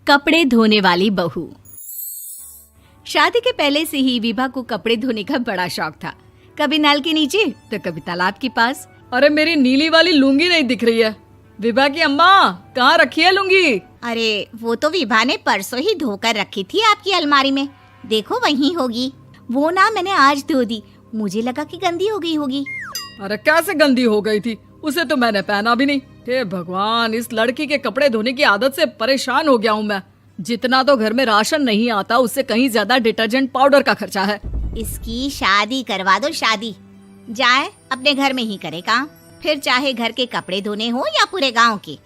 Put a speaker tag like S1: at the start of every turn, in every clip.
S1: कपड़े धोने वाली बहू। शादी के पहले से ही विभा को कपड़े धोने का बड़ा शौक था। कभी नल के नीचे तो कभी तालाब के पास।
S2: अरे मेरी नीली वाली लुंगी नहीं दिख रही है। विभा की अम्मा, कहाँ रखी है लुंगी?
S3: अरे वो तो विभा ने परसों ही धोकर रखी थी आपकी अलमारी में, देखो वहीं होगी। वो ना मैंने आज धो दी, मुझे लगा कि गंदी हो गई होगी।
S2: अरे कैसे गंदी हो गई थी? उसे तो मैंने पहना भी नहीं। हे भगवान, इस लड़की के कपड़े धोने की आदत से परेशान हो गया हूँ मैं। जितना तो घर में राशन नहीं आता, उससे कहीं ज्यादा डिटर्जेंट पाउडर का खर्चा है।
S3: इसकी शादी करवा दो, शादी जाए अपने घर में ही करे काम, फिर चाहे घर के कपड़े धोने हो या पूरे गांव के।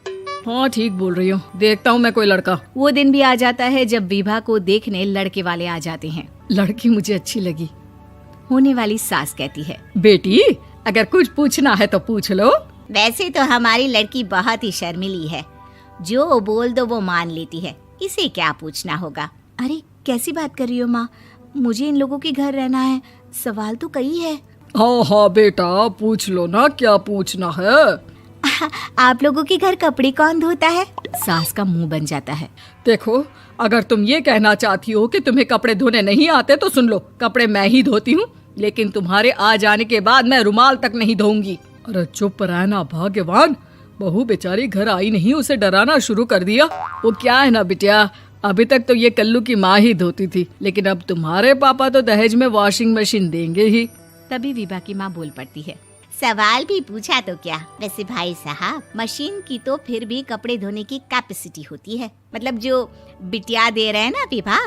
S2: हाँ ठीक बोल रही हो, देखता हूँ मैं कोई लड़का।
S1: वो दिन भी आ जाता है जब विभा को देखने लड़के वाले आ जाते हैं।
S2: लड़की मुझे अच्छी लगी।
S1: होने वाली सास कहती है,
S2: बेटी अगर कुछ पूछना है तो पूछ लो।
S3: वैसे तो हमारी लड़की बहुत ही शर्मीली है, जो बोल दो वो मान लेती है, इसे क्या पूछना होगा।
S1: अरे कैसी बात कर रही हो माँ, मुझे इन लोगों के घर रहना है, सवाल तो कई है।
S2: हाँ हाँ बेटा, पूछ लो ना, क्या पूछना है।
S1: आप लोगों के घर कपड़े कौन धोता है? सास का मुंह बन जाता है।
S2: देखो, अगर तुम ये कहना चाहती हो कि तुम्हें कपड़े धोने नहीं आते तो सुन लो, कपड़े मैं ही धोती हूँ, लेकिन तुम्हारे आ जाने के बाद मैं रुमाल तक नहीं धोऊंगी। अरे चुप रहना भाग्यवान, बहू बेचारी घर आई नहीं, उसे डराना शुरू कर दिया। वो क्या है ना बिटिया, अभी तक तो ये कल्लू की माँ ही धोती थी, लेकिन अब तुम्हारे पापा तो दहेज में वॉशिंग मशीन देंगे ही।
S1: तभी विभा की माँ बोल पड़ती है,
S3: सवाल भी पूछा तो क्या। वैसे भाई साहब, मशीन की तो फिर भी कपड़े धोने की कैपेसिटी होती है। मतलब जो बिटिया दे रहे हैं ना विभा,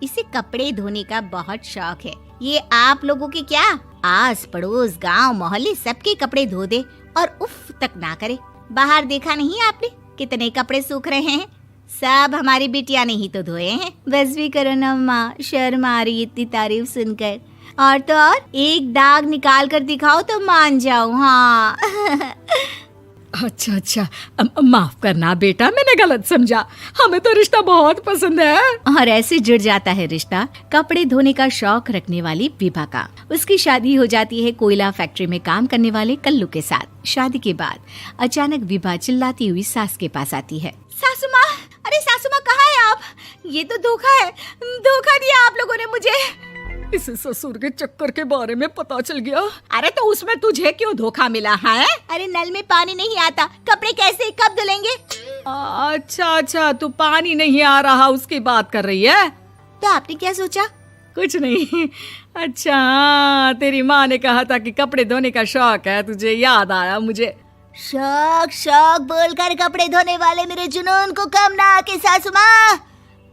S3: इसे कपड़े धोने का बहुत शौक है। ये आप लोगों के क्या, आस पड़ोस गांव मोहल्ले सबके कपड़े धो दे और उफ तक ना करे। बाहर देखा नहीं आपने कितने कपड़े सूख रहे हैं? सब हमारी बिटिया ने ही तो धोए हैं।
S1: बस भी करो ना माँ, शर्म आ रही इतनी तारीफ सुनकर। और तो और एक दाग निकाल कर दिखाओ तो मान जाओ। हाँ
S2: अच्छा, माफ करना बेटा, मैंने गलत समझा। हमें तो रिश्ता बहुत पसंद है।
S1: और ऐसे जुड़ जाता है रिश्ता कपड़े धोने का शौक रखने वाली विभा का। उसकी शादी हो जाती है कोयला फैक्ट्री में काम करने वाले कल्लू के साथ। शादी के बाद अचानक विभा चिल्लाती हुई सास के पास आती है।
S3: सासू माँ, अरे सासू माँ कहाँ है आप? ये तो धोखा है, धोखा दिया आप लोगों ने मुझे।
S2: इसे ससुर के चक्कर के बारे में पता चल गया।
S3: अरे तो उसमें तुझे क्यों धोखा मिला है? अरे नल में पानी नहीं आता, कपड़े कैसे कब धुलेंगे?
S2: अच्छा, तू पानी नहीं आ रहा उसकी बात कर रही है।
S3: तो आपने क्या सोचा?
S2: कुछ नहीं। अच्छा, तेरी माँ ने कहा था कि कपड़े धोने का शौक है तुझे, याद आया मुझे।
S3: शौक बोलकर कपड़े धोने वाले मेरे जुनून को कम ना आके सासू माँ,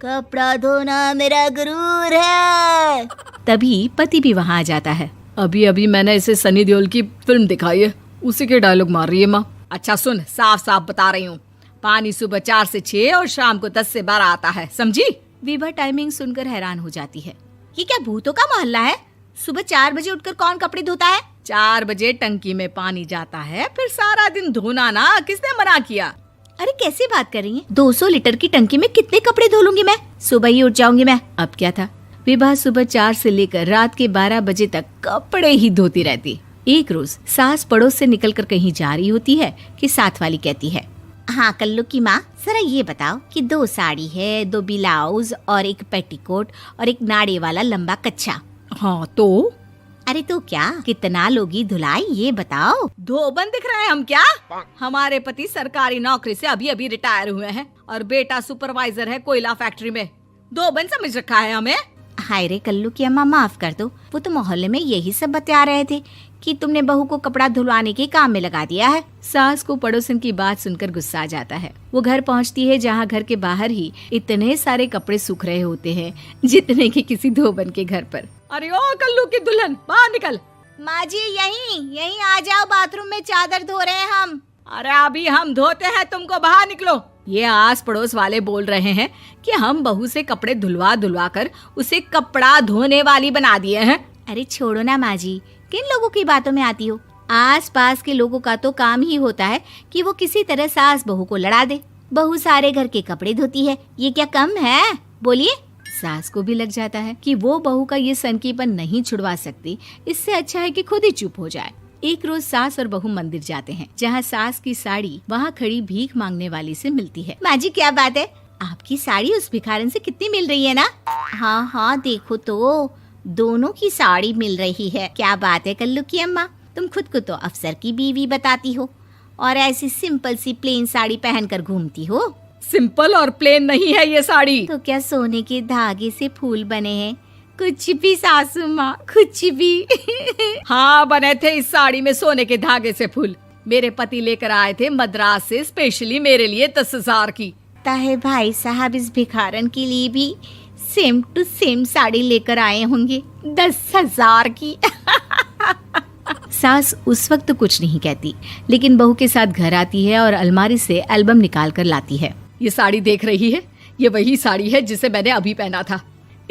S3: कपड़ा धोना मेरा गुरूर है।
S1: तभी पति भी वहाँ आ जाता है।
S2: अभी मैंने इसे सनी देओल की फिल्म दिखाई है, उसी के डायलॉग मार रही है माँ। अच्छा सुन, साफ बता रही हूँ, पानी सुबह 4 से 6 और शाम को 10 से 12 आता है, समझी?
S1: विभा टाइमिंग सुनकर हैरान हो जाती है।
S3: ये क्या भूतों का मोहल्ला है? सुबह 4 बजे उठकर कौन कपड़े धोता है?
S2: 4 बजे टंकी में पानी जाता है, फिर सारा दिन धोना ना, किसने मना किया?
S1: अरे कैसी बात कर रही हैं? 200 लीटर की टंकी में कितने कपड़े धो लूंगी मैं? सुबह ही उठ जाऊंगी मैं। अब क्या था, विभा सुबह 4 से लेकर रात के 12 बजे तक कपड़े ही धोती रहती। एक रोज सास पड़ोस से निकलकर कहीं जा रही होती है कि साथ वाली कहती है,
S3: हाँ कल्लू की माँ, जरा ये बताओ कि 2 साड़ी है, 2 ब्लाउज और एक पेटीकोट और एक नाड़े वाला लंबा कच्छा।
S2: हाँ तो?
S3: अरे तो क्या, कितना लोगी धुलाई ये बताओ।
S2: धोबन दिख रहे हैं हम क्या? हमारे पति सरकारी नौकरी से अभी रिटायर हुए हैं और बेटा सुपरवाइजर है कोयला फैक्ट्री में। धोबन समझ रखा है हमें।
S3: हाय रे कल्लू की अम्मा, माफ कर दो, वो तो मोहल्ले में यही सब बता रहे थे कि तुमने बहू को कपड़ा धुलवाने के काम में लगा दिया है।
S1: सास को पड़ोसन की बात सुनकर गुस्सा आ जाता है। वो घर पहुंचती है जहां घर के बाहर ही इतने सारे कपड़े सूख रहे होते हैं जितने कि किसी धोबन के घर पर।
S2: अरे ओ कल्लू की दुल्हन, बाहर निकल।
S3: माँ जी यहीं आ जाओ, बाथरूम में चादर धो रहे हैं हम।
S2: अरे अभी हम धोते हैं, तुमको बाहर निकलो। ये आस पड़ोस वाले बोल रहे हैं कि हम बहू से कपड़े धुलवा कर उसे कपड़ा धोने वाली बना दिए हैं।
S3: अरे छोड़ो ना माँ जी, किन लोगों की बातों में आती हो? आस पास के लोगों का तो काम ही होता है कि वो किसी तरह सास बहू को लड़ा दे। बहू सारे घर के कपड़े धोती है, ये क्या कम है? बोलिए।
S1: सास को भी लग जाता है कि वो बहू का ये सनकीपन नहीं छुड़वा सकती, इससे अच्छा है कि खुद ही चुप हो जाए। एक रोज सास और बहू मंदिर जाते हैं, जहाँ सास की साड़ी वहाँ खड़ी भीख मांगने वाली से मिलती है।
S3: माँ जी क्या बात है, आपकी साड़ी उस भिखारन से कितनी मिल रही है ना? हाँ हाँ देखो तो, दोनों की साड़ी मिल रही है। क्या बात है कल्लू की अम्मा, तुम खुद को तो अफसर की बीवी बताती हो और ऐसी सिंपल सी प्लेन साड़ी पहनकर घूमती हो।
S2: सिंपल और प्लेन नहीं है ये साड़ी।
S3: तो क्या सोने के धागे से फूल बने हैं? कुछ भी सासू माँ, कुछ भी।
S2: हाँ बने थे इस साड़ी में सोने के धागे से फूल। मेरे पति लेकर आए थे मद्रास से स्पेशली मेरे लिए 10,000 की।
S3: ताहे भाई साहब इस भिखारन के लिए भी सेम टू सेम साड़ी लेकर आए होंगे 10,000 की।
S1: सास उस वक्त तो कुछ नहीं कहती, लेकिन बहू के साथ घर आती है और अलमारी से एल्बम निकाल कर लाती है।
S2: ये साड़ी देख रही है, ये वही साड़ी है जिसे मैंने अभी पहना था।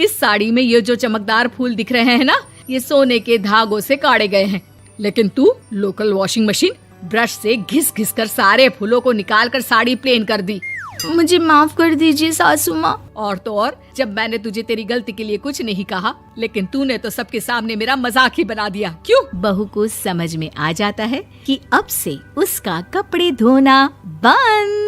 S2: इस साड़ी में ये जो चमकदार फूल दिख रहे हैं ना, ये सोने के धागों से काढ़े गए हैं। लेकिन तू लोकल वॉशिंग मशीन ब्रश से घिस घिस कर सारे फूलों को निकाल कर साड़ी प्लेन कर दी।
S1: मुझे माफ कर दीजिए सासू माँ।
S2: और तो और, जब मैंने तुझे तेरी गलती के लिए कुछ नहीं कहा, लेकिन तूने तो सबके सामने मेरा मजाक ही बना दिया। क्यों?
S1: बहू को समझ में आ जाता है कि अब से उसका कपड़े धोना बंद।